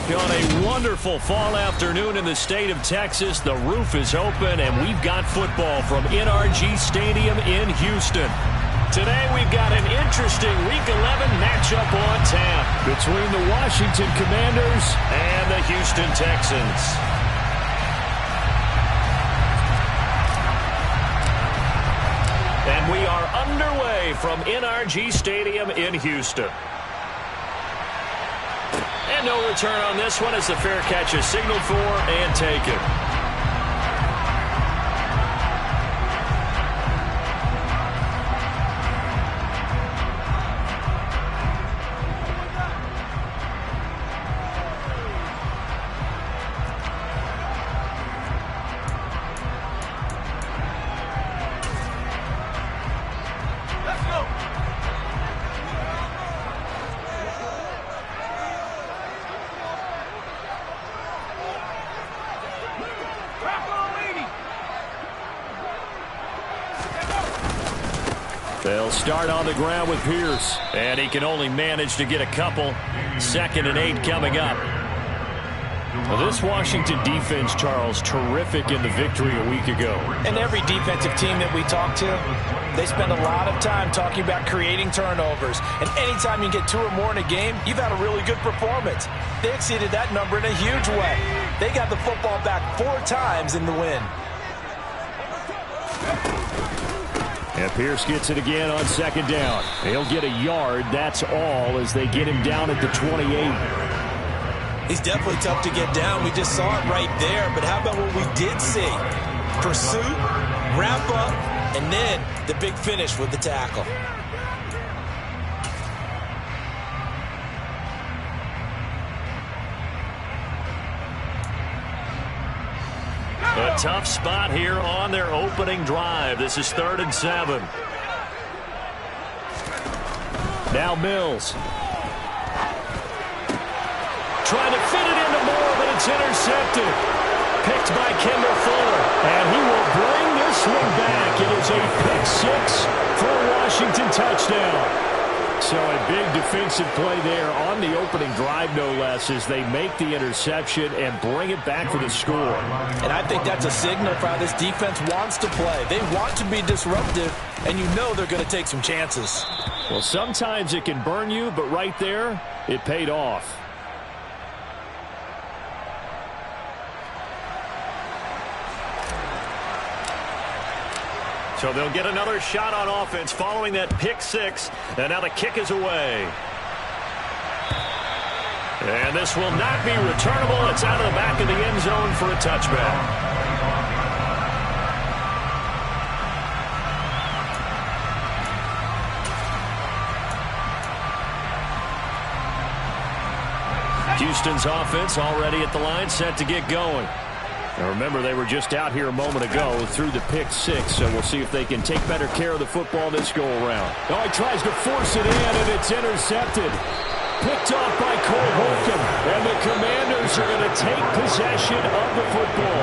On a wonderful fall afternoon in the state of Texas, the roof is open, and we've got football from NRG Stadium in Houston. Today we've got an interesting Week 11 matchup on tap between the Washington Commanders and the Houston Texans. And we are underway from NRG Stadium in Houston. And no return on this one as the fair catch is signaled for and taken. They'll start on the ground with Pierce, and he can only manage to get a couple. 2nd and 8 coming up. Well, this Washington defense, Charles, terrific in the victory a week ago. And every defensive team that we talk to, they spend a lot of time talking about creating turnovers. And anytime you get 2 or more in a game, you've had a really good performance. They exceeded that number in a huge way. They got the football back 4 times in the win. And Pierce gets it again on 2nd down. He'll get a yard, that's all, as they get him down at the 28. He's definitely tough to get down. We just saw it right there. But how about what we did see? Pursuit, wrap up, and then the big finish with the tackle. A tough spot here on their opening drive. This is 3rd and 7. Now Mills. Trying to fit it into Moore, but it's intercepted. Picked by Kendall Fuller. And he will bring this one back. It is a pick-6 for a Washington touchdown. So a big defensive play there on the opening drive, no less, as they make the interception and bring it back for the score. And I think that's a signal for how this defense wants to play. They want to be disruptive, and you know they're going to take some chances. Well, sometimes it can burn you, but right there, it paid off. So they'll get another shot on offense following that pick-6. And now the kick is away. And this will not be returnable. It's out of the back of the end zone for a touchback. Houston's offense already at the line, set to get going. Now remember, they were just out here a moment ago through the pick-6, so we'll see if they can take better care of the football this go-around. Oh, he tries to force it in, and it's intercepted. Picked off by Cole Holcomb, and the Commanders are going to take possession of the football.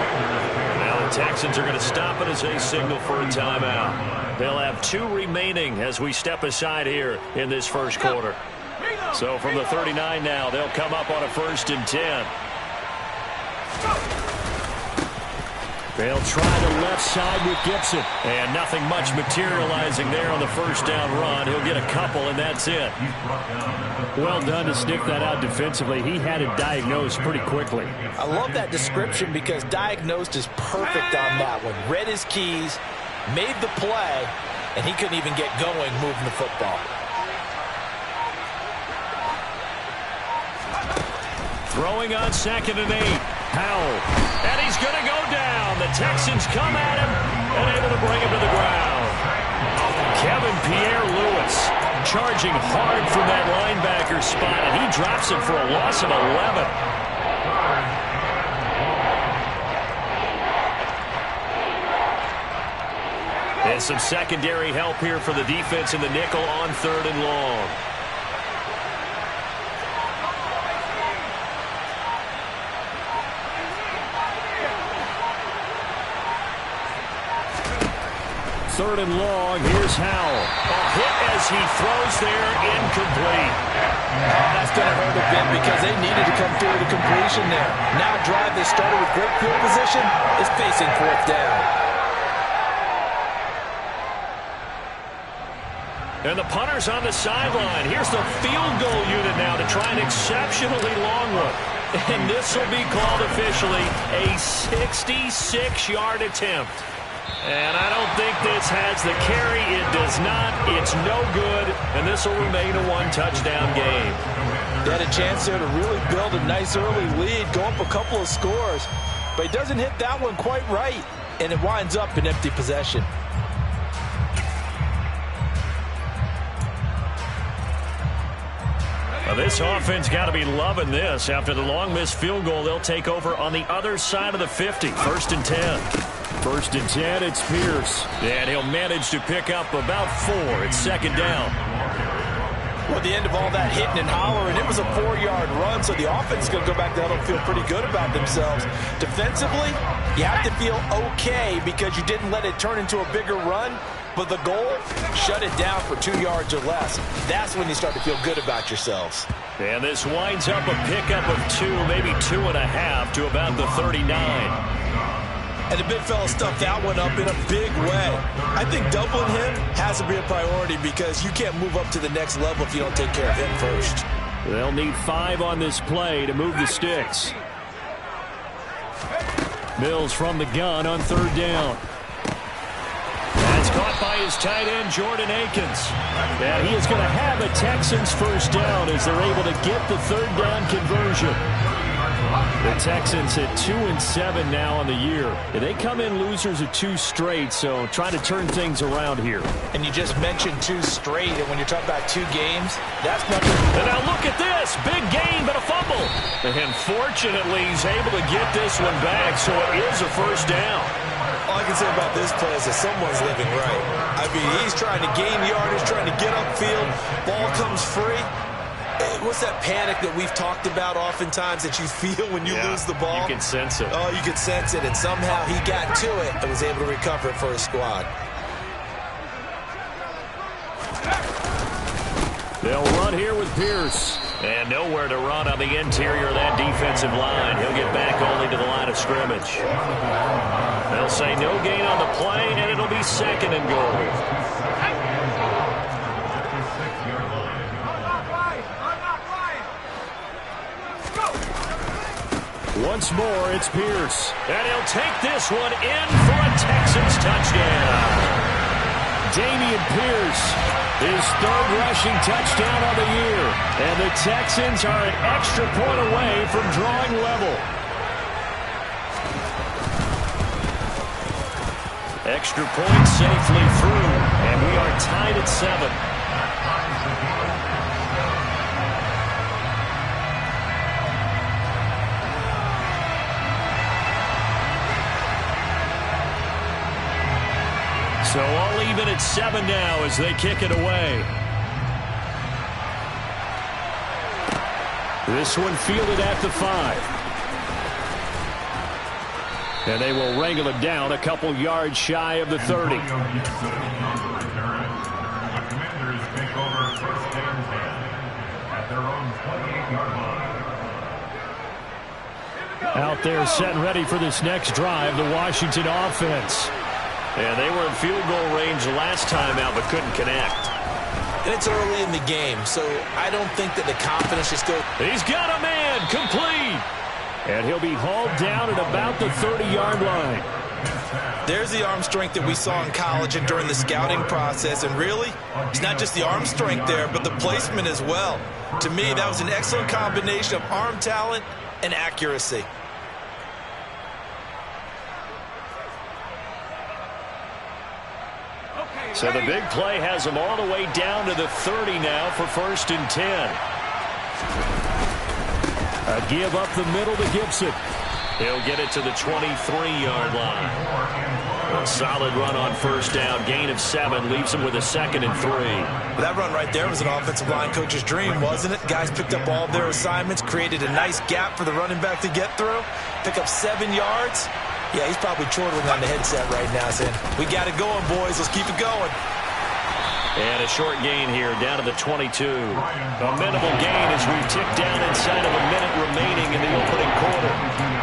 Now the Texans are going to stop it as they signal for a timeout. They'll have 2 remaining as we step aside here in this first quarter. So from the 39 now, they'll come up on a 1st and 10. They'll try the left side with Gibson. And nothing much materializing there on the 1st down run. He'll get a couple, and that's it. Well done to sniff that out defensively. He had it diagnosed pretty quickly. I love that description because diagnosed is perfect on that one. Read his keys, made the play, and he couldn't even get going moving the football. Throwing on 2nd and 8. Powell. And he's going to go down. The Texans come at him and able to bring him to the ground. Kevin Pierre-Louis charging hard from that linebacker spot, and he drops him for a loss of 11. And some secondary help here for the defense in the nickel on 3rd and long. 3rd and long. Here's Howell. A hit as he throws there, incomplete. Oh, that's going to hurt a bit because they needed to come through the completion there. Now a drive that started with great field position is facing 4th down. And the punter's on the sideline. Here's the field goal unit now to try an exceptionally long one. And this will be called officially a 66-yard attempt. And I don't think this has the carry. It does not. It's no good. And this will remain a 1-touchdown game. They had a chance there to really build a nice early lead, go up a couple of scores. But he doesn't hit that one quite right. And it winds up an empty possession. Well, this offense got to be loving this. After the long missed field goal, they'll take over on the other side of the 50. 1st and 10. 1st and 10, it's Pierce. And he'll manage to pick up about 4. It's 2nd down. Well, at the end of all that hitting and hollering, it was a 4-yard run, so the offense is going to go back down and feel pretty good about themselves. Defensively, you have to feel okay because you didn't let it turn into a bigger run. But the goal, shut it down for 2 yards or less. That's when you start to feel good about yourselves. And this winds up a pickup of 2, maybe 2.5 to about the 39. And the big fella stuffed that one up in a big way. I think doubling him has to be a priority because you can't move up to the next level if you don't take care of him first. They'll need 5 on this play to move the sticks. Mills from the gun on 3rd down. That's caught by his tight end, Jordan Akins. And he is going to have a Texans 1st down as they're able to get the 3rd down conversion. The Texans at 2-7 now on the year. They come in losers of 2 straight, so trying to turn things around here. And you just mentioned 2 straight, and when you're talking about 2 games, that's nothing. And now look at this. Big gain, but a fumble. And fortunately, he's able to get this one back, so it is a 1st down. All I can say about this play is that someone's living right. I mean, he's trying to gain yardage, trying to get upfield. Ball comes free. What's that panic that we've talked about oftentimes that you feel when you lose the ball? You can sense it. Oh, you can sense it, and somehow he got to it and was able to recover it for his squad. They'll run here with Pierce. And nowhere to run on the interior of that defensive line. He'll get back only to the line of scrimmage. They'll say no gain on the play, and it'll be 2nd and goal. Once more, it's Pierce. And he'll take this one in for a Texans touchdown. Dameon Pierce, his 3rd rushing touchdown of the year. And the Texans are an extra point away from drawing level. Extra point safely through. And we are tied at 7. So all even at 7 now as they kick it away. This one fielded at the 5. And they will wrangle it down a couple yards shy of the 30. Out there set and ready for this next drive, the Washington offense. And they were in field goal range last time out, but couldn't connect. And it's early in the game, so I don't think that the confidence just goes. He's got a man, complete. And he'll be hauled down at about the 30-yard line. There's the arm strength that we saw in college and during the scouting process. And really, it's not just the arm strength there, but the placement as well. To me, that was an excellent combination of arm talent and accuracy. So the big play has him all the way down to the 30 now for 1st and 10. A give up the middle to Gibson. He'll get it to the 23-yard line. A solid run on 1st down. Gain of 7 leaves him with a 2nd and 3. That run right there was an offensive line coach's dream, wasn't it? Guys picked up all of their assignments, created a nice gap for the running back to get through, pick up 7 yards, Yeah, he's probably chortling on the headset right now saying, we got it going, boys. Let's keep it going. And a short gain here, down to the 22. A minimal gain as we tick down inside of a minute remaining in the opening quarter.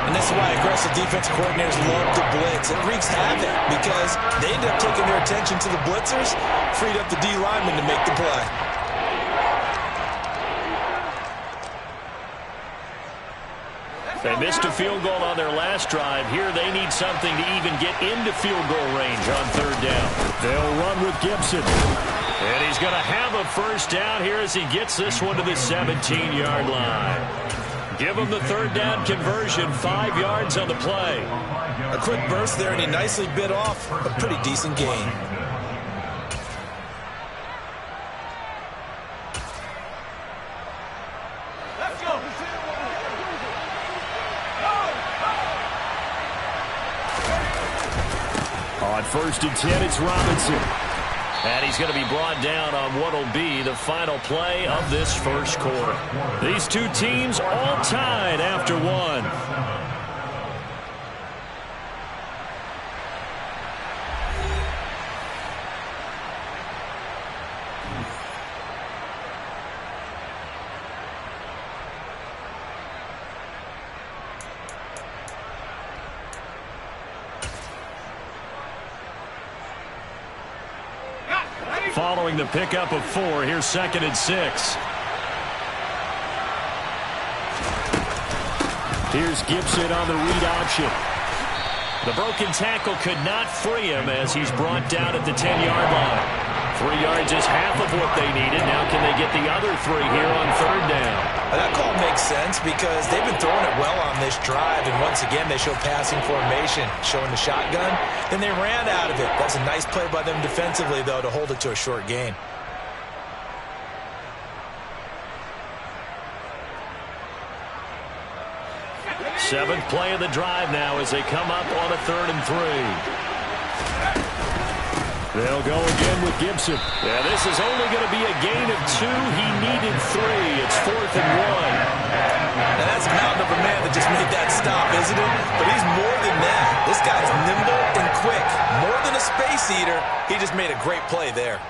And this is why aggressive defensive coordinators love to blitz. It wreaks havoc because they end up taking their attention to the blitzers, freed up the D lineman to make the play. They missed a field goal on their last drive. Here they need something to even get into field goal range on third down. They'll run with Gibson. And he's going to have a first down here as he gets this one to the 17-yard line. Give him the third down conversion, 5 yards on the play. A quick burst there, and he nicely bit off a pretty decent gain. On 1st and 10, it's Robinson. And he's going to be brought down on what will be the final play of this first quarter. These two teams all tied after one. Following the pickup of 4, here's 2nd and 6. Here's Gibson on the read option. The broken tackle could not free him as he's brought down at the 10-yard line. 3 yards is half of what they needed. Now can they get the other 3 here on third down? That call makes sense because they've been throwing it well on this drive, and once again they show passing formation, showing the shotgun. Then they ran out of it. That's a nice play by them defensively, though, to hold it to a short gain. Seventh play of the drive now as they come up on a 3rd and 3. They'll go again with Gibson. Yeah, this is only going to be a gain of 2. He needed 3. It's 4th and 1. Now that's a mountain of a man that just made that stop, isn't it? But he's more than that. This guy's nimble and quick. More than a space eater, he just made a great play there.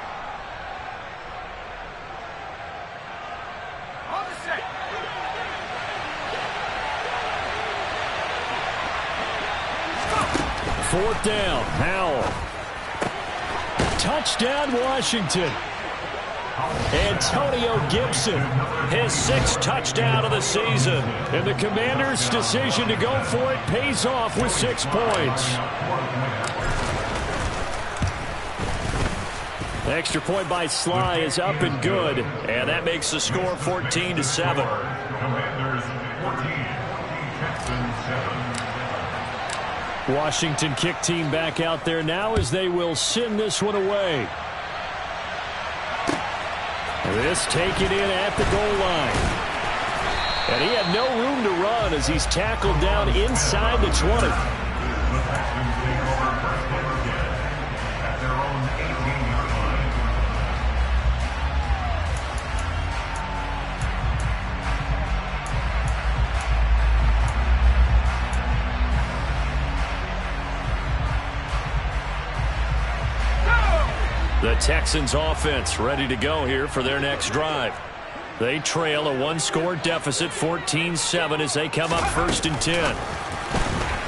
Fourth down, Howell. Touchdown, Washington. Antonio Gibson, his 6th touchdown of the season. And the Commanders' decision to go for it pays off with 6 points. The extra point by Sly is up and good. And that makes the score 14-7. Commanders 14, Texans 7. Washington kick team back out there now as they will send this one away. This taken in at the goal line. And he had no room to run as he's tackled down inside the 20. The Texans offense ready to go here for their next drive. They trail a 1-score deficit, 14-7 as they come up 1st and 10.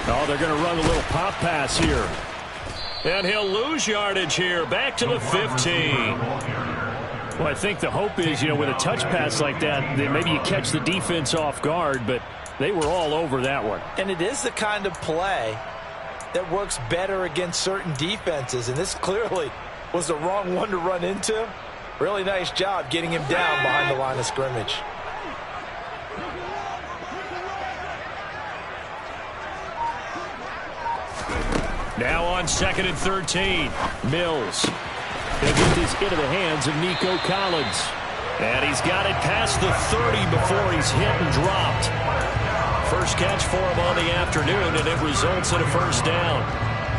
Oh, they're going to run a little pop pass here. And he'll lose yardage here, back to the 15. Well, I think the hope is, with a touch pass like that maybe you catch the defense off guard, but they were all over that one. And it is the kind of play that works better against certain defenses, and this clearly was the wrong one to run into. Really nice job getting him down behind the line of scrimmage. Now on 2nd and 13. Mills. He'll get this into the hands of Nico Collins. And he's got it past the 30 before he's hit and dropped. First catch for him on the afternoon, and it results in a first down.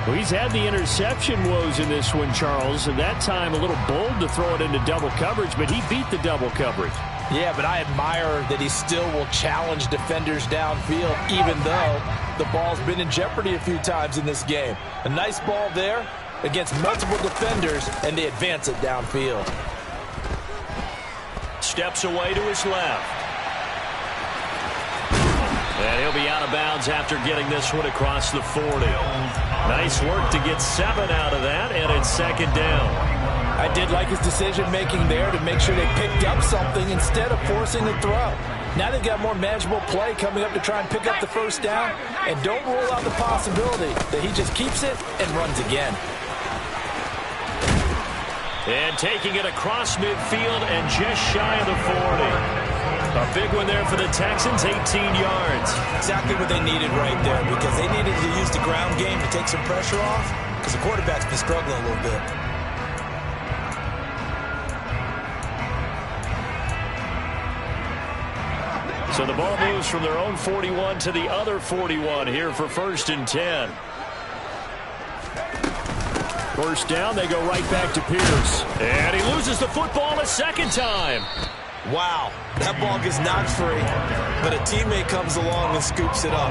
Well, he's had the interception woes in this one, Charles, and that time a little bold to throw it into double coverage, but he beat the double coverage. Yeah, but I admire that he still will challenge defenders downfield, even though the ball's been in jeopardy a few times in this game. A nice ball there against multiple defenders, and they advance it downfield. Steps away to his left. And he'll be out of bounds after getting this one across the 40. Nice work to get 7 out of that, and it's second down. I did like his decision-making there to make sure they picked up something instead of forcing the throw. Now they've got more manageable play coming up to try and pick up the first down, and don't rule out the possibility that he just keeps it and runs again. And taking it across midfield and just shy of the 40. A big one there for the Texans, 18 yards. Exactly what they needed right there, because they needed to use the ground game to take some pressure off, because the quarterback's been struggling a little bit. So the ball moves from their own 41 to the other 41 here for 1st and 10. First down, they go right back to Pierce. And he loses the football a second time. Wow, that ball gets knocked free, but a teammate comes along and scoops it up.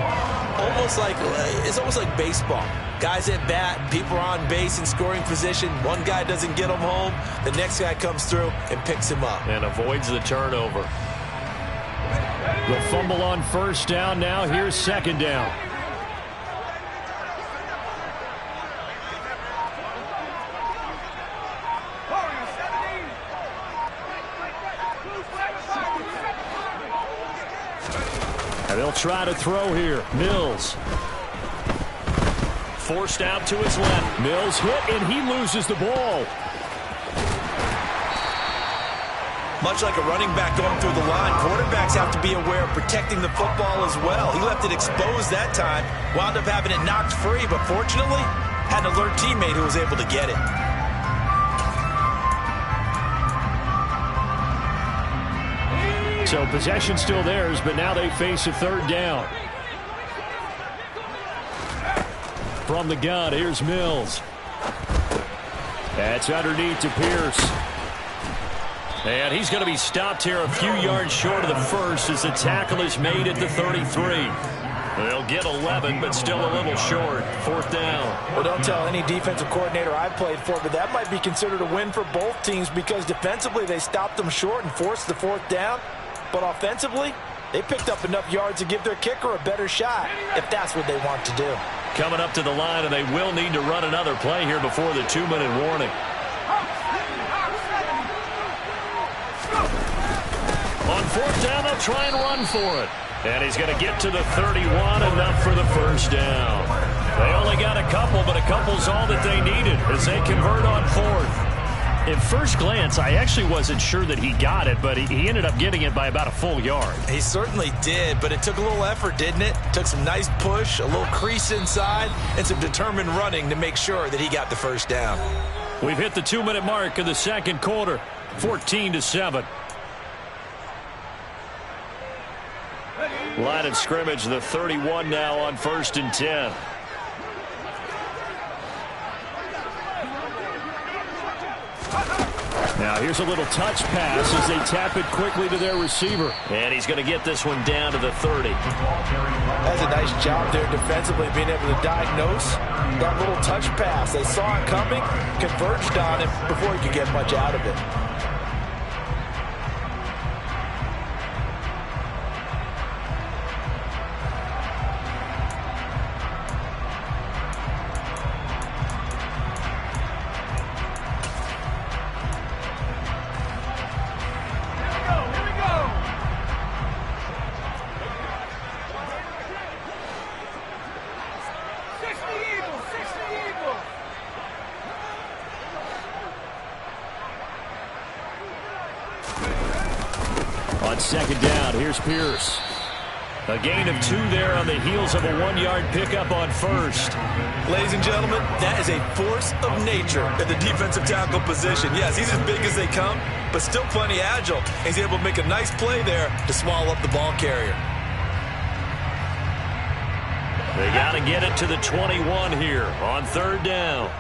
It's almost like baseball. Guys at bat, people are on base in scoring position. One guy doesn't get him home. The next guy comes through and picks him up. And avoids the turnover. The fumble on first down. Now here's second down. And they'll try to throw here. Mills. Forced out to his left. Mills hit, and he loses the ball. Much like a running back going through the line, quarterbacks have to be aware of protecting the football as well. He left it exposed that time, wound up having it knocked free, but fortunately, had an alert teammate who was able to get it. So possession still theirs, but now they face a third down. From the gun, here's Mills. That's underneath to Pierce. And he's going to be stopped here a few yards short of the first as the tackle is made at the 33. They'll get 11, but still a little short. 4th down. Well, don't tell any defensive coordinator I've played for, but that might be considered a win for both teams because defensively they stopped them short and forced the 4th down. But offensively, they picked up enough yards to give their kicker a better shot if that's what they want to do. Coming up to the line, and they will need to run another play here before the 2-minute warning. On 4th down, they'll try and run for it. And he's going to get to the 31, enough for the first down. They only got a couple, but a couple's all that they needed as they convert on 4th. At first glance, I actually wasn't sure that he got it, but he ended up getting it by about a full yard. He certainly did, but it took a little effort, didn't it? Took some nice push, a little crease inside, and some determined running to make sure that he got the first down. We've hit the 2-minute mark of the second quarter, 14-7. Line of scrimmage, the 31 now on 1st and 10. Now here's a little touch pass as they tap it quickly to their receiver. And he's going to get this one down to the 30. That's a nice job there defensively, being able to diagnose that little touch pass. They saw it coming, converged on him before he could get much out of it. On second down, here's Pierce. A gain of 2 there on the heels of a 1-yard pickup on first. Ladies and gentlemen, that is a force of nature at the defensive tackle position. Yes, he's as big as they come, but still plenty agile. He's able to make a nice play there to swallow up the ball carrier. They got to get it to the 21 here on 3rd down.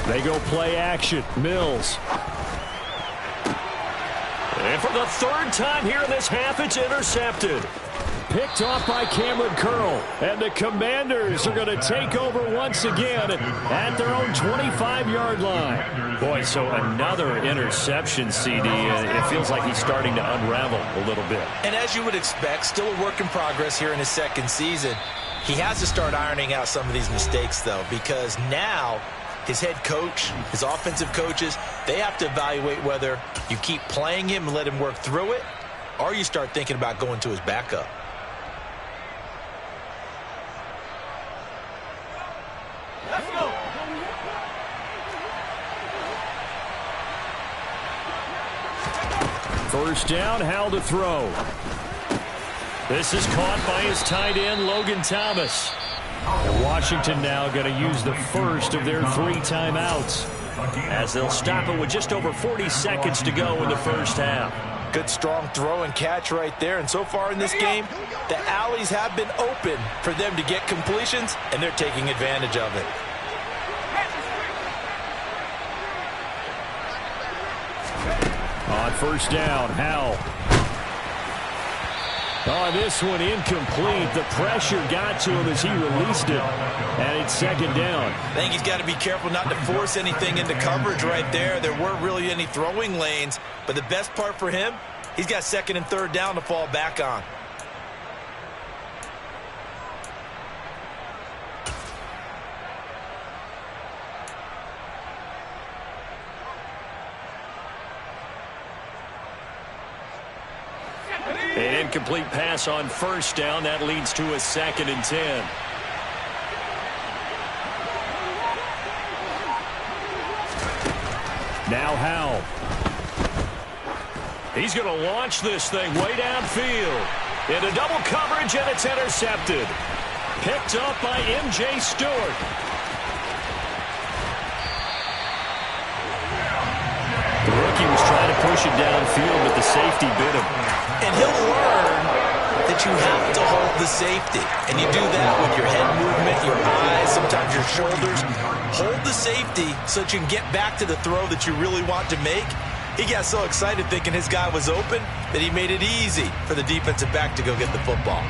They go play action. Mills. And for the third time here in this half, it's intercepted. Picked off by Cameron Curl. And the Commanders are going to take over once again at their own 25-yard line. Boy, so another interception, CD. It feels like he's starting to unravel a little bit. And as you would expect, still a work in progress here in his second season. He has to start ironing out some of these mistakes, though, because now his head coach, his offensive coaches, they have to evaluate whether you keep playing him and let him work through it, or you start thinking about going to his backup. Let's go. First down, Howell to throw. This is caught by his tight end, Logan Thomas. And Washington now going to use the first of their 3 timeouts, as they'll stop it with just over 40 seconds to go in the first half. Good strong throw and catch right there. And so far in this game, the alleys have been open for them to get completions, and they're taking advantage of it. On first down, Howell. Oh, this one incomplete. The pressure got to him as he released it. And it's second down. I think he's got to be careful not to force anything into coverage right there. There weren't really any throwing lanes. But the best part for him, he's got second and third down to fall back on. An incomplete pass on first down. That leads to a 2nd and 10. Now Howell. He's going to launch this thing way downfield. Into double coverage, and it's intercepted. Picked up by M.J. Stewart. The rookie was trying to push it downfield, but the safety bit him. And he'll learn that you have to hold the safety. And you do that with your head movement, your eyes, sometimes your shoulders. Hold the safety so that you can get back to the throw that you really want to make. He got so excited thinking his guy was open that he made it easy for the defensive back to go get the football.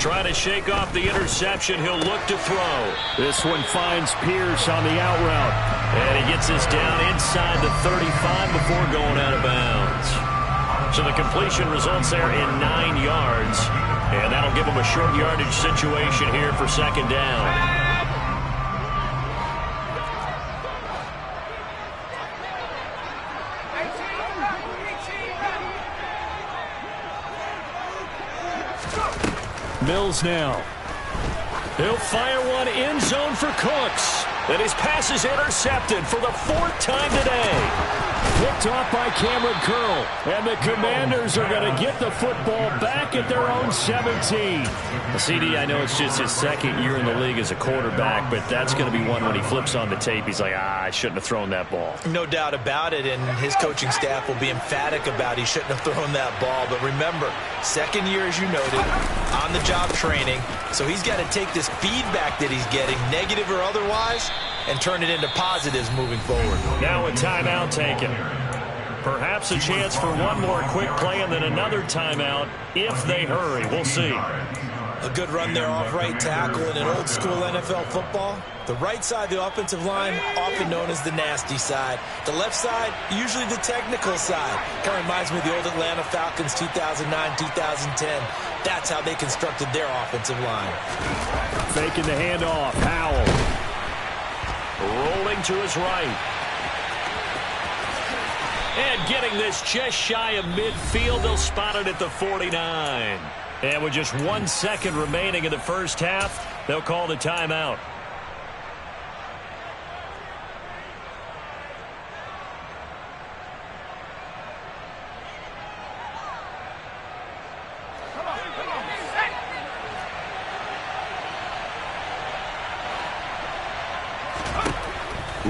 Trying to shake off the interception. He'll look to throw. This one finds Pierce on the out route. And he gets this down inside the 35 before going out of bounds. So the completion results there in 9 yards. And that'll give him a short yardage situation here for second down. Mills now. He'll fire one end zone for Cooks. And his pass is intercepted for the 4th time today. Picked off by Cameron Curl. And the Commanders are going to get the football back at their own 17. CD, I know it's just his 2nd year in the league as a quarterback, but that's going to be one when he flips on the tape. He's like, I shouldn't have thrown that ball. No doubt about it, and his coaching staff will be emphatic about he shouldn't have thrown that ball. But remember, 2nd year, as you noted, on-the-job training. So he's got to take this feedback that he's getting, negative or otherwise, and turn it into positives moving forward. Now a timeout taken. Perhaps a chance for one more quick play and then another timeout if they hurry. We'll see. A good run there off right tackle in an old-school NFL football. The right side, the offensive line, often known as the nasty side. The left side, usually the technical side. Kind of reminds me of the old Atlanta Falcons 2009, 2010. That's how they constructed their offensive line. Faking the handoff. Howell. Rolling to his right. And getting this just shy of midfield. They'll spot it at the 49. And with just 1 second remaining in the first half, they'll call the timeout.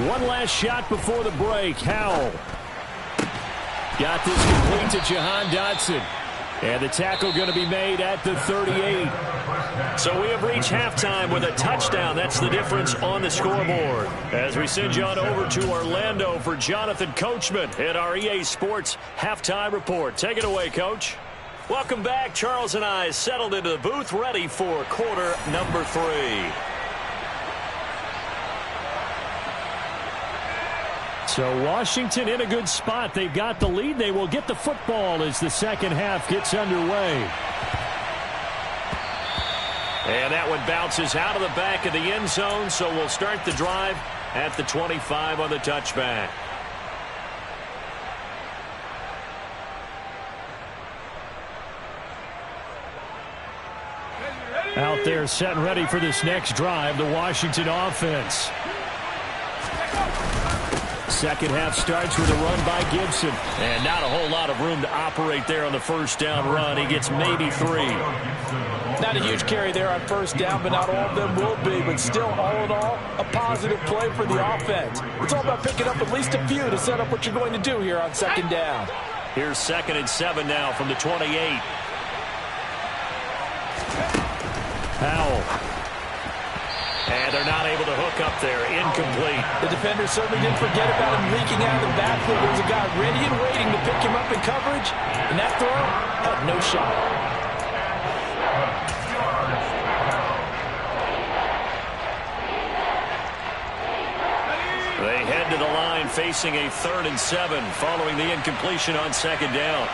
One last shot before the break. Howell. Got this complete to Jahan Dotson. And the tackle going to be made at the 38. So we have reached halftime with a touchdown. That's the difference on the scoreboard. As we send you on over to Orlando for Jonathan Coachman at our EA Sports Halftime Report. Take it away, Coach. Welcome back. Charles and I settled into the booth, ready for quarter number 3. So Washington in a good spot. They've got the lead. They will get the football as the second half gets underway. And that one bounces out of the back of the end zone, so we'll start the drive at the 25 on the touchback. Out there set and ready for this next drive, the Washington offense. Second half starts with a run by Gibson. And not a whole lot of room to operate there on the first down run. He gets maybe 3. Not a huge carry there on first down, but not all of them will be. But still, all in all, a positive play for the offense. It's all about picking up at least a few to set up what you're going to do here on second down. Here's 2nd and 7 now from the 28. Powell. And they're not able to hook up there. Incomplete. The defender certainly didn't forget about him leaking out of the backfield. There was a guy ready and waiting to pick him up in coverage. And that throw had no shot. They head to the line facing a 3rd and 7 following the incompletion on second down.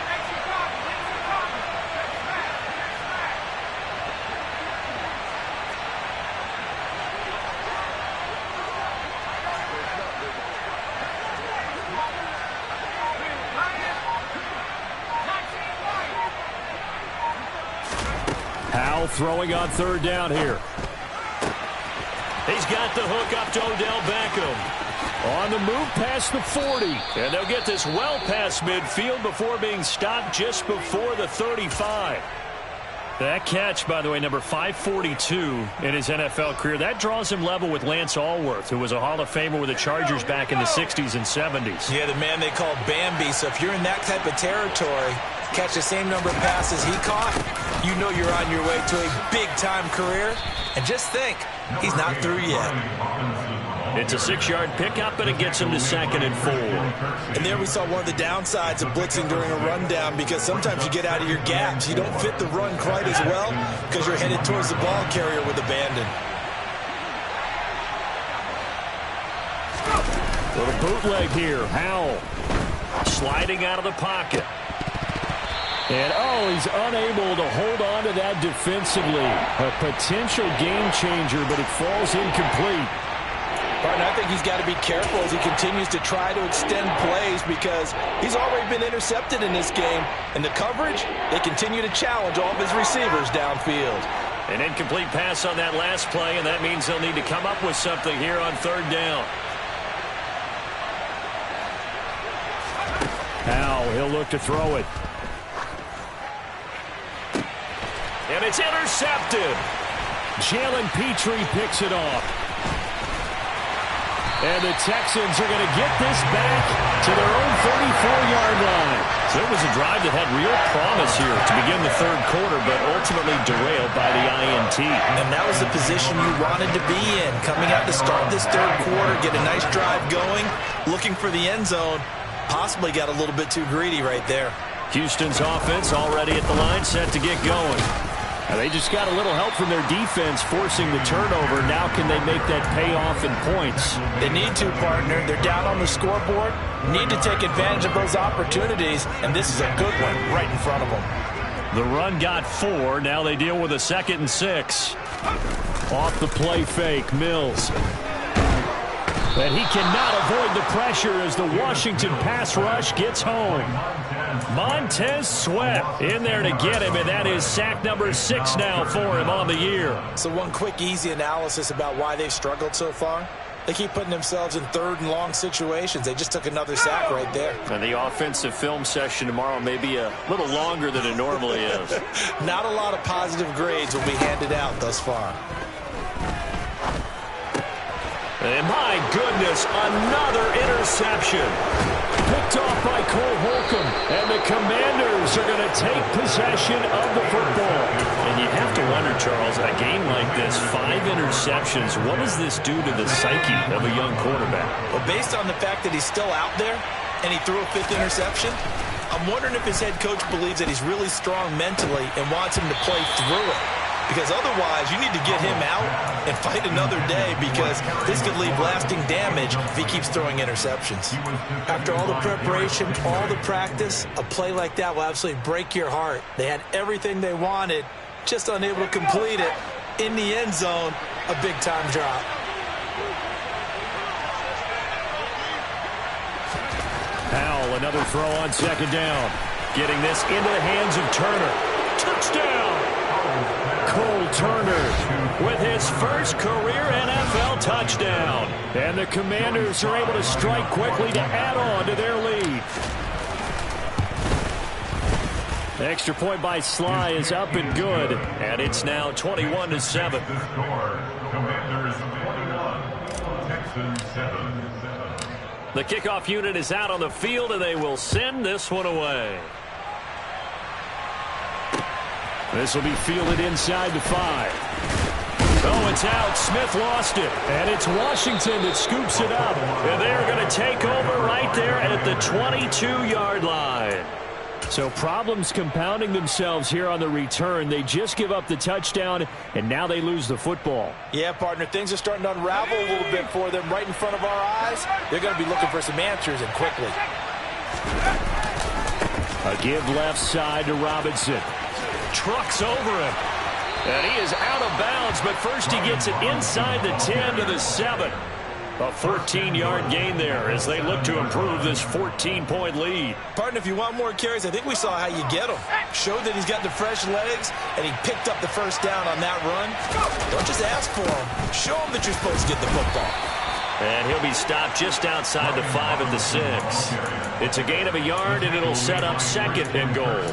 Throwing on 3rd down here. He's got the hook up to Odell Beckham. On the move past the 40. And they'll get this well past midfield before being stopped just before the 35. That catch, by the way, number 542 in his NFL career, that draws him level with Lance Allworth, who was a Hall of Famer with the Chargers back in the 60s and 70s. Yeah, the man they call Bambi. So if you're in that type of territory, catch the same number of passes he caught, you know you're on your way to a big-time career. And just think, he's not through yet. It's a 6-yard pickup, and it gets him to 2nd and 4. And there we saw one of the downsides of blitzing during a rundown, because sometimes you get out of your gaps. You don't fit the run quite as well because you're headed towards the ball carrier with abandon. Little bootleg here. Howell sliding out of the pocket. And, he's unable to hold on to that defensively. A potential game changer, but it falls incomplete. Partner, I think he's got to be careful as he continues to try to extend plays, because he's already been intercepted in this game. And the coverage, they continue to challenge all of his receivers downfield. An incomplete pass on that last play, and that means they'll need to come up with something here on 3rd down. Now he'll look to throw it. And it's intercepted. Jalen Petrie picks it off. And the Texans are going to get this back to their own 34-yard line. So it was a drive that had real promise here to begin the 3rd quarter, but ultimately derailed by the INT. And that was the position you wanted to be in. Coming out to start this 3rd quarter, get a nice drive going, looking for the end zone. Possibly got a little bit too greedy right there. Houston's offense already at the line, set to get going. And they just got a little help from their defense forcing the turnover. Now can they make that pay off in points? They need to, partner. They're down on the scoreboard. Need to take advantage of those opportunities, and this is a good one right in front of them. The run got 4. Now they deal with a 2nd and 6. Off the play fake, Mills. And he cannot avoid the pressure as the Washington pass rush gets home. Montez Sweat in there to get him, and that is sack number 6 now for him on the year. So one quick, easy analysis about why they've struggled so far. They keep putting themselves in 3rd and long situations. They just took another sack right there. And the offensive film session tomorrow may be a little longer than it normally is. Not a lot of positive grades will be handed out thus far. And my goodness, another interception. picked off by Cole Holcomb, and the Commanders are going to take possession of the football. And you have to wonder, Charles, a game like this, 5 interceptions, what does this do to the psyche of a young quarterback? Well, based on the fact that he's still out there and he threw a 5th interception, I'm wondering if his head coach believes that he's really strong mentally and wants him to play through it. Because otherwise, you need to get him out and fight another day, because this could leave lasting damage if he keeps throwing interceptions. After all the preparation, all the practice, a play like that will absolutely break your heart. They had everything they wanted, just unable to complete it. In the end zone, a big-time drop. Powell, another throw on 2nd down. Getting this into the hands of Turner. Touchdown! Cole Turner with his first career NFL touchdown. And the Commanders are able to strike quickly to add on to their lead. The extra point by Sly is up and good. And it's now 21-7. The score, Commanders 21, Texans 7. The kickoff unit is out on the field, and they will send this one away. This will be fielded inside the 5. Oh, it's out. Smith lost it. And it's Washington that scoops it up. And they're going to take over right there at the 22-yard line. So problems compounding themselves here on the return. They just give up the touchdown, and now they lose the football. Yeah, partner, things are starting to unravel a little bit for them right in front of our eyes. They're going to be looking for some answers, and quickly. A give left side to Robinson. Trucks over him. And he is out of bounds, but first he gets it inside the 10 to the 7. A 14-yard gain there as they look to improve this 14-point lead. Partner, if you want more carries, I think we saw how you get them. Showed that he's got the fresh legs, and he picked up the first down on that run. Don't just ask for him. Show him that you're supposed to get the football. And he'll be stopped just outside the 5 at the 6. It's a gain of a yard, and it'll set up 2nd and goal.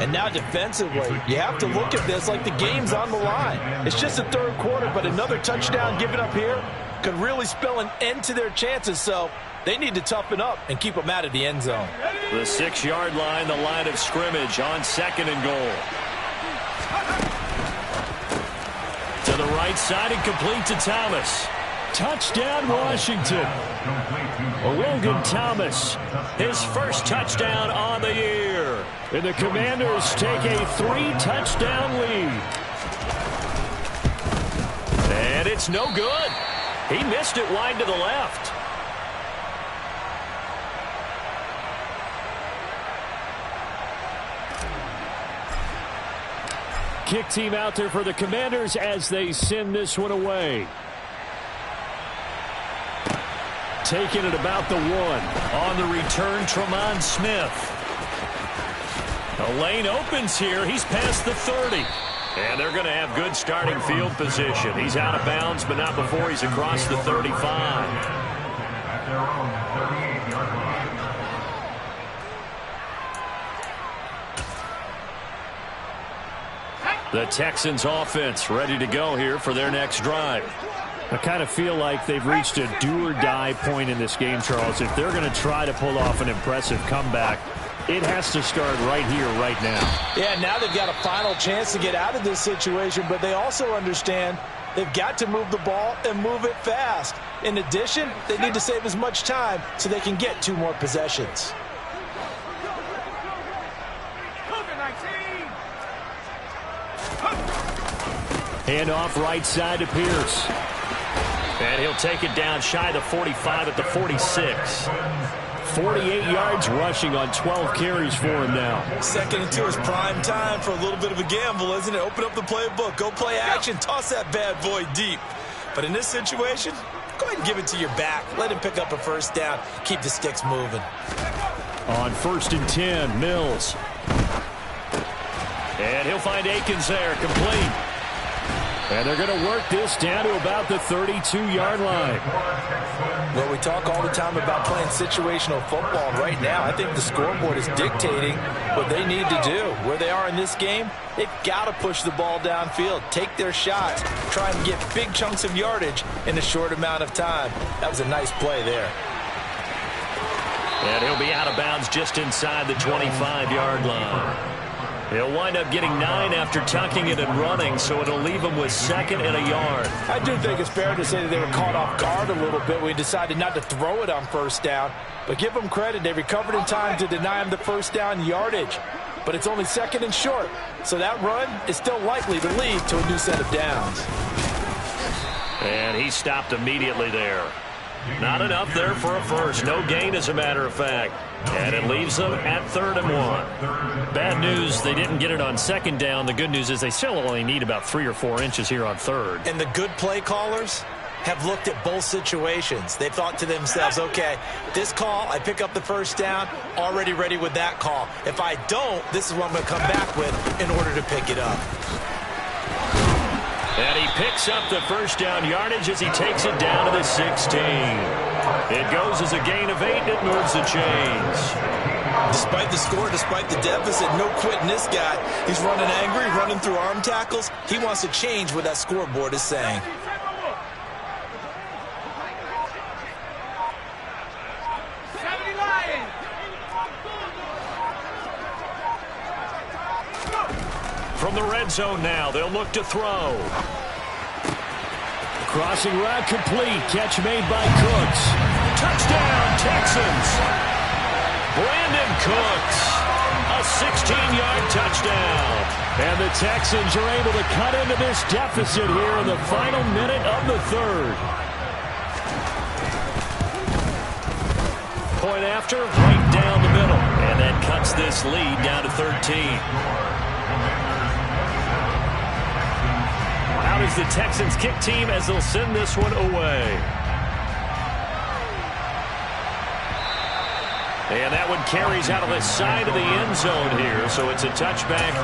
And now defensively, you have to look at this like the game's on the line. It's just the 3rd quarter, but another touchdown given up here could really spell an end to their chances, so they need to toughen up and keep them out of the end zone. The 6-yard line, the line of scrimmage on 2nd and goal. To the right side and complete to Thomas. Touchdown, Washington. Logan Thomas, his first touchdown on the year. And the Commanders take a 3-touchdown lead. And it's no good. He missed it wide to the left. Kick team out there for the Commanders as they send this one away. Taking it about the 1. On the return, Tremont Smith. The lane opens here. He's past the 30. And they're going to have good starting field position. He's out of bounds, but not before he's across the 35. At their own 38-yard line. The Texans offense ready to go here for their next drive. I kind of feel like they've reached a do-or-die point in this game, Charles. If they're going to try to pull off an impressive comeback, it has to start right here, right now. Yeah, now they've got a final chance to get out of this situation, but they also understand they've got to move the ball and move it fast. In addition, they need to save as much time so they can get 2 more possessions. Handoff right side to Pierce. And he'll take it down shy of the 45 at the 46. 48 yards rushing on 12 carries for him now. 2nd and 2 is prime time for a little bit of a gamble, isn't it? Open up the playbook, go play action, toss that bad boy deep. But in this situation, go ahead and give it to your back. Let him pick up a first down. Keep the sticks moving. On 1st and 10, Mills. And he'll find Akins there, complete. And they're going to work this down to about the 32-yard line. Well, we talk all the time about playing situational football. Right now, I think the scoreboard is dictating what they need to do. Where they are in this game, they've got to push the ball downfield, take their shots, try and get big chunks of yardage in a short amount of time. That was a nice play there. And he'll be out of bounds just inside the 25-yard line. He'll wind up getting 9 after tucking it and running, so it'll leave him with 2nd and a yard. I do think it's fair to say that they were caught off guard a little bit when he decided not to throw it on 1st down. But give them credit, they recovered in time to deny him the 1st down yardage. But it's only 2nd and short, so that run is still likely to lead to a new set of downs. And he stopped immediately there. Not enough there for a first. No gain, as a matter of fact. And it leaves them at 3rd and 1. Bad news, they didn't get it on 2nd down. The good news is they still only need about 3 or 4 inches here on 3rd. And the good play callers have looked at both situations. They've thought to themselves, okay, this call, I pick up the 1st down, already ready with that call. If I don't, this is what I'm going to come back with in order to pick it up. And he picks up the 1st down yardage as he takes it down to the 16. It goes as a gain of 8, and it moves the chains. Despite the score, despite the deficit, no quitting this guy. He's running angry, running through arm tackles. He wants to change what that scoreboard is saying. From the red zone now, they'll look to throw. Crossing route complete. Catch made by Cooks. Touchdown, Texans. Brandon Cooks. A 16-yard touchdown. And the Texans are able to cut into this deficit here in the final minute of the 3rd. Point after, right down the middle. And that cuts this lead down to 13. Out is the Texans kick team as they'll send this one away. And that one carries out of the side of the end zone here, so it's a touchback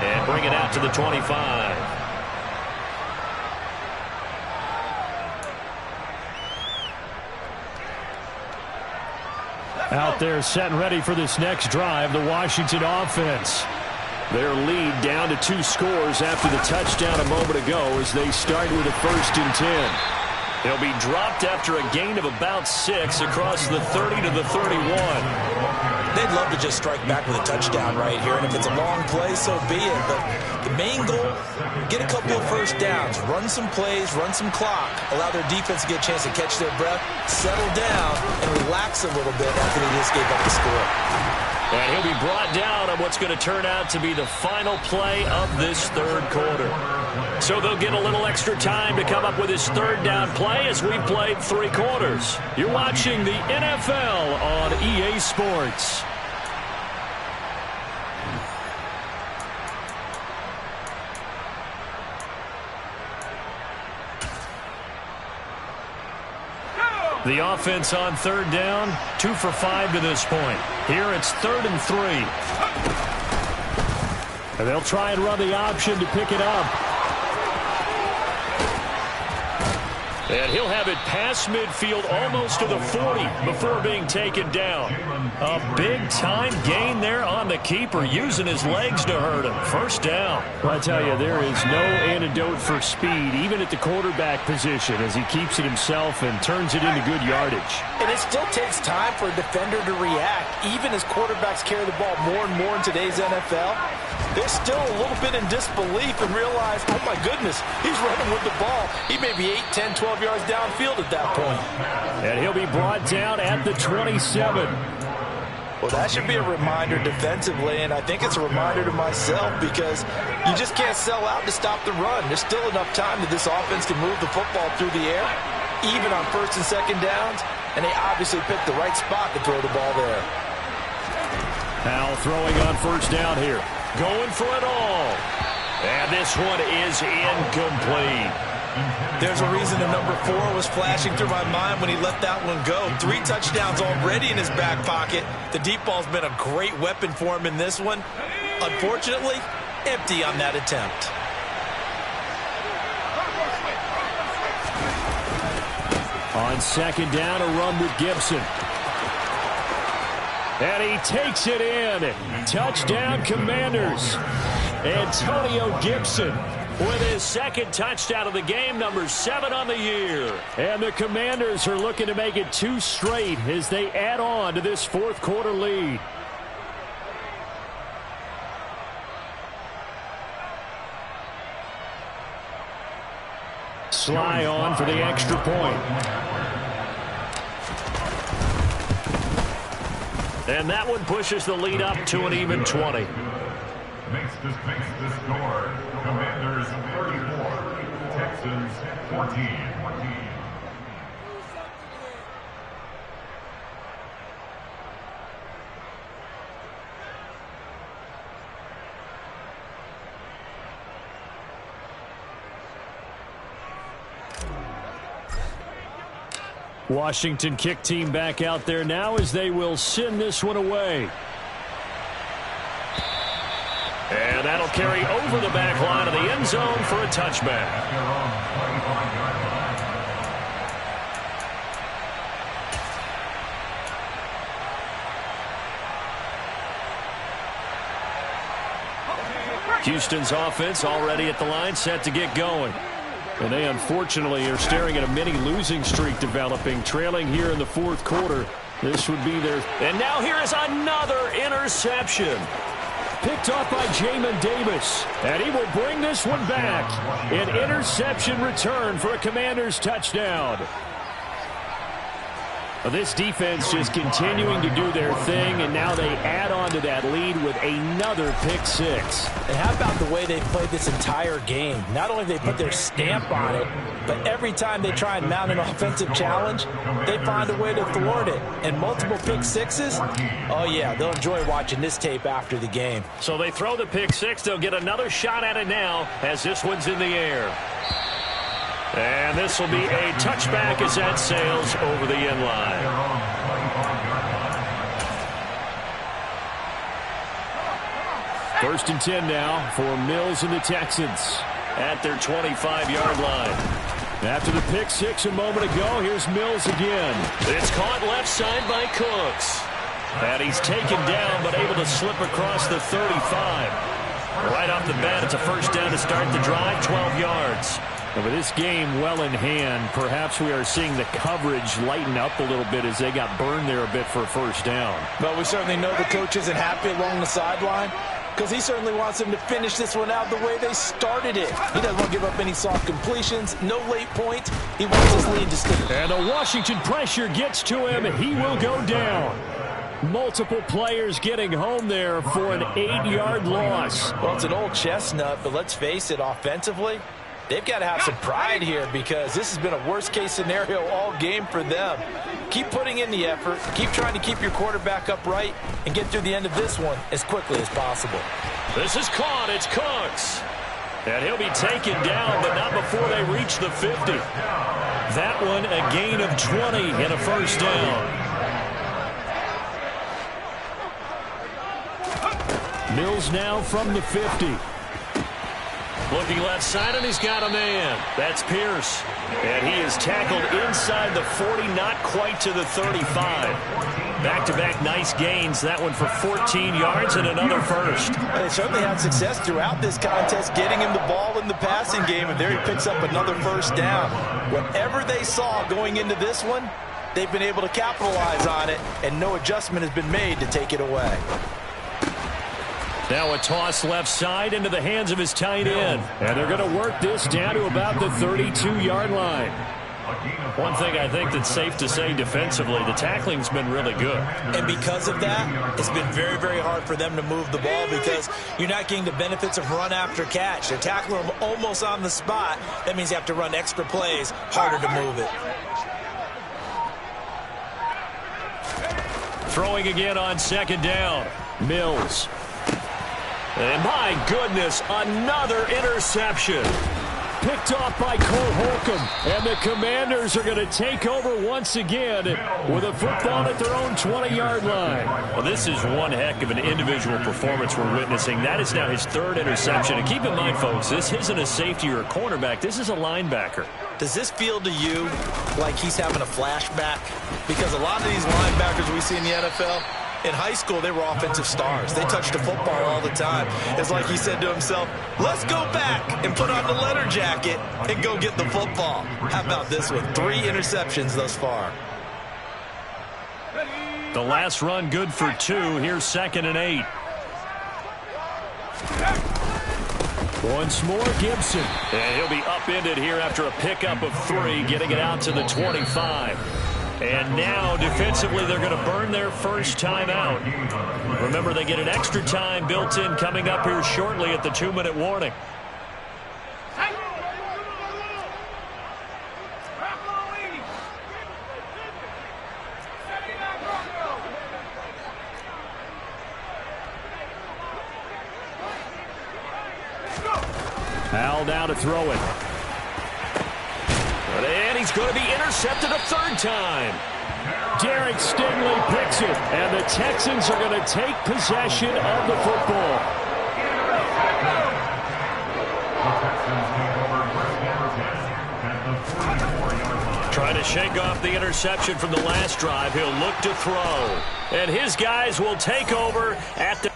and bring it out to the 25. Out there set and ready for this next drive, the Washington offense. Their lead down to 2 scores after the touchdown a moment ago as they start with a 1st and 10. They'll be dropped after a gain of about 6 across the 30 to the 31. They'd love to just strike back with a touchdown right here, and if it's a long play, so be it. But the main goal, get a couple of 1st downs, run some plays, run some clock, allow their defense to get a chance to catch their breath, settle down, and relax a little bit after they just gave up the score. And he'll be brought down on what's going to turn out to be the final play of this 3rd quarter. So they'll get a little extra time to come up with his 3rd down play as we've played 3 quarters. You're watching the NFL on EA Sports. The offense on 3rd down, 2 for 5 to this point. Here it's 3rd and 3. And they'll try and run the option to pick it up. And he'll have it past midfield almost to the 40 before being taken down. A big-time gain there on the keeper, using his legs to hurt him. 1st down. Well, I tell you, there is no antidote for speed, even at the quarterback position, as he keeps it himself and turns it into good yardage. And it still takes time for a defender to react, even as quarterbacks carry the ball more and more in today's NFL. They're still a little bit in disbelief and realize, oh my goodness, he's running with the ball. He may be 8, 10, 12 yards downfield at that point. And he'll be brought down at the 27. Well, that should be a reminder defensively, and I think it's a reminder to myself because you just can't sell out to stop the run. There's still enough time that this offense can move the football through the air, even on 1st and 2nd downs, and they obviously picked the right spot to throw the ball there. Now throwing on 1st down here. Going for it all. And this one is incomplete. There's a reason the number 4 was flashing through my mind when he let that one go. 3 touchdowns already in his back pocket. The deep ball's been a great weapon for him in this one. Unfortunately, empty on that attempt. On 2nd down, a run with Gibson. And he takes it in. Touchdown, Commanders. Antonio Gibson with his second touchdown of the game, number 7 on the year. And the Commanders are looking to make it 2 straight as they add on to this fourth quarter lead. Sly on for the extra point. And that one pushes the lead up to an even 20. Makes the score. Commanders 34, Texans 14. Washington kick team back out there now as they will send this one away. And that'll carry over the back line of the end zone for a touchback. Houston's offense already at the line, set to get going. And they unfortunately are staring at a mini losing streak developing, trailing here in the fourth quarter. This would be their... And now here is another interception. Picked off by Jamin Davis. And he will bring this one back. An interception return for a Commanders touchdown. This defense just continuing to do their thing, and now they add on to that lead with another pick six. And how about the way they played this entire game? Not only they put their stamp on it, but every time they try and mount an offensive challenge, they find a way to thwart it. And multiple pick sixes, oh yeah, they'll enjoy watching this tape after the game. So they throw the pick six. They'll get another shot at it now as this one's in the air. And this will be a touchback as that sails over the end line. First and 10 now for Mills and the Texans at their 25-yard line. After the pick six a moment ago, here's Mills again. It's caught left side by Cooks. And he's taken down but able to slip across the 35. Right off the bat, it's a first down to start the drive, 12 yards. And with this game well in hand, perhaps we are seeing the coverage lighten up a little bit as they got burned there a bit for a first down. But we certainly know the coach isn't happy along the sideline because he certainly wants them to finish this one out the way they started it. He doesn't want to give up any soft completions, no late points. He wants his lead to stick. And the Washington pressure gets to him, and he will go down. Multiple players getting home there for an 8-yard loss. Well, it's an old chestnut, but let's face it, offensively, they've got to have some pride here because this has been a worst-case scenario all game for them. Keep putting in the effort. Keep trying to keep your quarterback upright and get through the end of this one as quickly as possible. This is caught. It's Cooks. And he'll be taken down, but not before they reach the 50. That one a gain of 20 and a first down. Mills now from the 50. Looking left side, and he's got a man. That's Pierce. And he is tackled inside the 40, not quite to the 35. Back-to-back nice gains. That one for 14 yards and another first. They certainly had success throughout this contest, getting him the ball in the passing game, and there he picks up another first down. Whatever they saw going into this one, they've been able to capitalize on it, and no adjustment has been made to take it away. Now a toss left side into the hands of his tight end. And they're going to work this down to about the 32-yard line. One thing I think that's safe to say defensively, the tackling's been really good. And because of that, it's been very, very hard for them to move the ball because you're not getting the benefits of run after catch. They're tackling them almost on the spot. That means you have to run extra plays, harder to move it. Throwing again on second down. Mills. And my goodness, another interception. Picked off by Cole Holcomb. And the Commanders are going to take over once again with a football at their own 20-yard line. Well, this is one heck of an individual performance we're witnessing. That is now his third interception. And keep in mind, folks, this isn't a safety or a cornerback. This is a linebacker. Does this feel to you like he's having a flashback? Because a lot of these linebackers we see in the NFL, In high school, they were offensive stars. They touched the football all the time. It's like he said to himself, let's go back and put on the leather jacket and go get the football. How about this one? 3 interceptions thus far. The last run good for 2. Here's 2nd and 8. Once more, Gibson. And he'll be upended here after a pickup of 3, getting it out to the 25. And now, defensively, they're going to burn their first time out. Remember, they get an extra time built in coming up here shortly at the 2-minute warning. Al now to throw it. And he's going to be intercepted a 3rd time. Derek Stingley picks it, and the Texans are going to take possession of the football. Trying to shake off the interception from the last drive. He'll look to throw. And his guys will take over at the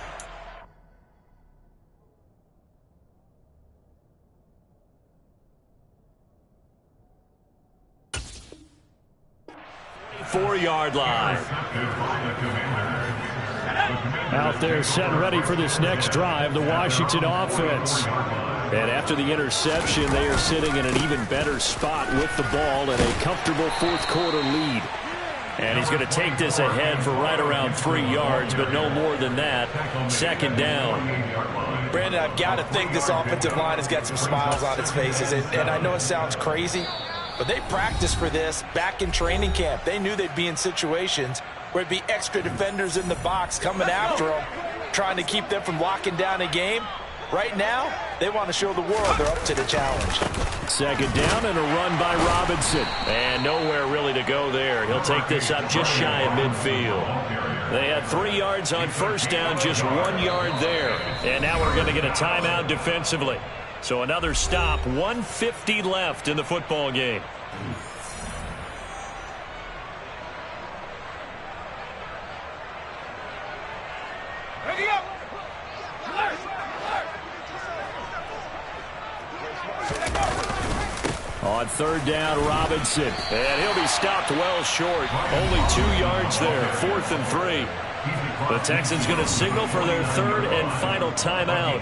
4-yard line. Out there set and ready for this next drive, the Washington offense. And after the interception, they are sitting in an even better spot with the ball and a comfortable 4th quarter lead. And he's going to take this ahead for right around 3 yards, but no more than that. 2nd down. Brandon, I've got to think this offensive line has got some smiles on its faces. And I know it sounds crazy, but they practiced for this back in training camp. They knew they'd be in situations where it'd be extra defenders in the box coming after them, trying to keep them from locking down a game. Right now, they want to show the world they're up to the challenge. 2nd down and a run by Robinson. And nowhere really to go there. He'll take this up just shy of midfield. They had 3 yards on 1st down, just 1 yard there. And now we're going to get a timeout defensively. So another stop, 1:50 left in the football game. Ready up. On 3rd down, Robinson. And he'll be stopped well short. Only 2 yards there, 4th and 3. The Texans going to signal for their 3rd and final timeout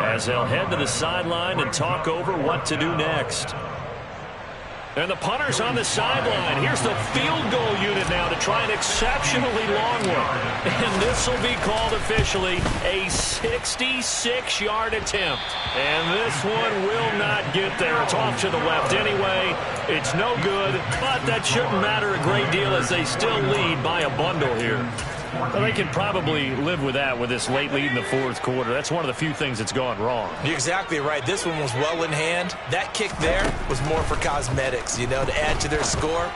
as they'll head to the sideline and talk over what to do next. And the punter's on the sideline. Here's the field goal unit now to try an exceptionally long one. And this will be called officially a 66-yard attempt. And this one will not get there. It's off to the left anyway. It's no good, but that shouldn't matter a great deal as they still lead by a bundle here. Well, they can probably live with that with this late lead in the 4th quarter. That's one of the few things that's gone wrong. You're exactly right. This one was well in hand. That kick there was more for cosmetics, you know, to add to their score.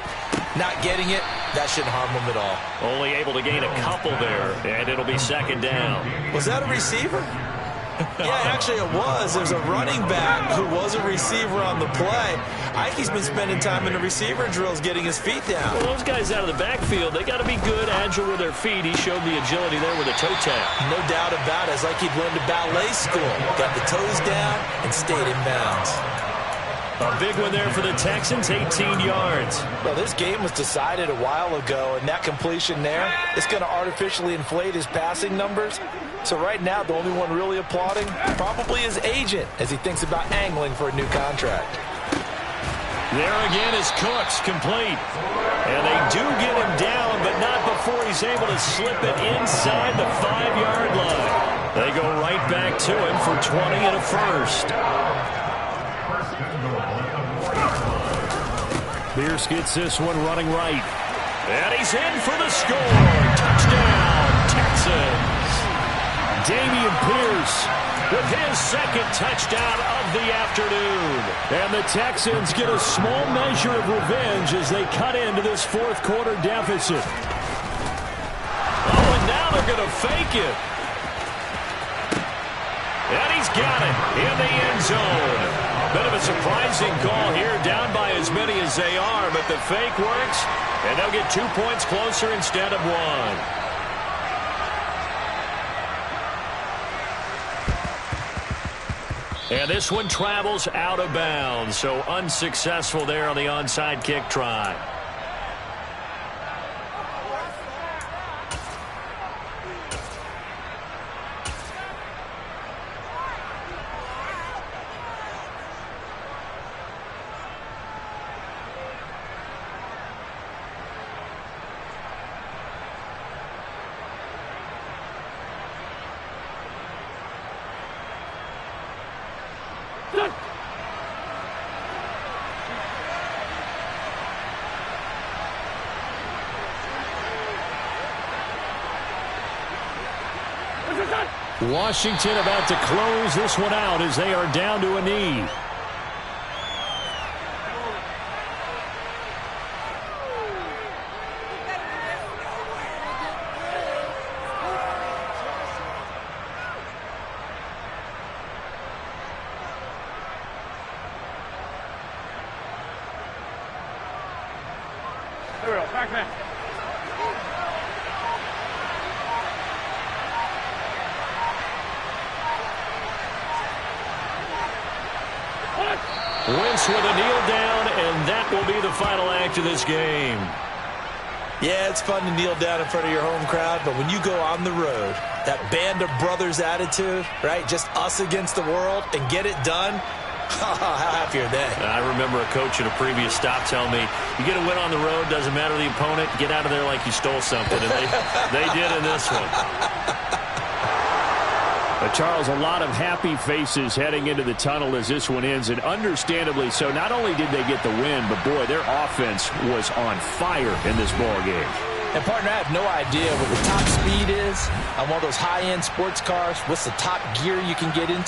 Not getting it, that shouldn't harm them at all. Only able to gain a couple there, and it'll be 2nd down. Was that a receiver? Yeah, actually it was. There's a running back who was a receiver on the play. Ikey's been spending time in the receiver drills getting his feet down. Well, those guys out of the backfield, they got to be good, agile with their feet. He showed the agility there with a toe tap. No doubt about it. It's like he'd learned to ballet school. Got the toes down and stayed in bounds. A big one there for the Texans, 18 yards. Well, this game was decided a while ago, and that completion there is going to artificially inflate his passing numbers. So right now, the only one really applauding probably his agent as he thinks about angling for a new contract. There again is Cooks, complete. And they do get him down, but not before he's able to slip it inside the 5-yard line. They go right back to him for 20 and a first. Pierce gets this one running right. And he's in for the score. Touchdown, Texans. Dameon Pierce with his 2nd touchdown of the afternoon. And the Texans get a small measure of revenge as they cut into this 4th quarter deficit. Oh, and now they're going to fake it. And he's got it in the end zone. Bit of a surprising call here, down by as many as they are, but the fake works, and they'll get 2 points closer instead of 1. And this one travels out of bounds, so unsuccessful there on the onside kick try. Washington about to close this one out as they are down to a knee. Here we go, back man. Wentz with a kneel down, and that will be the final act of this game. Yeah, it's fun to kneel down in front of your home crowd, but when you go on the road, that band of brothers attitude, right, just us against the world, and get it done, how happy are they? I remember a coach at a previous stop telling me, you get a win on the road, doesn't matter the opponent, get out of there like you stole something, and they did in this one. But Charles, a lot of happy faces heading into the tunnel as this one ends, and understandably so. Not only did they get the win, but boy, their offense was on fire in this ball game. And partner, I have no idea what the top speed is on one of those high-end sports cars. What's the top gear you can get into?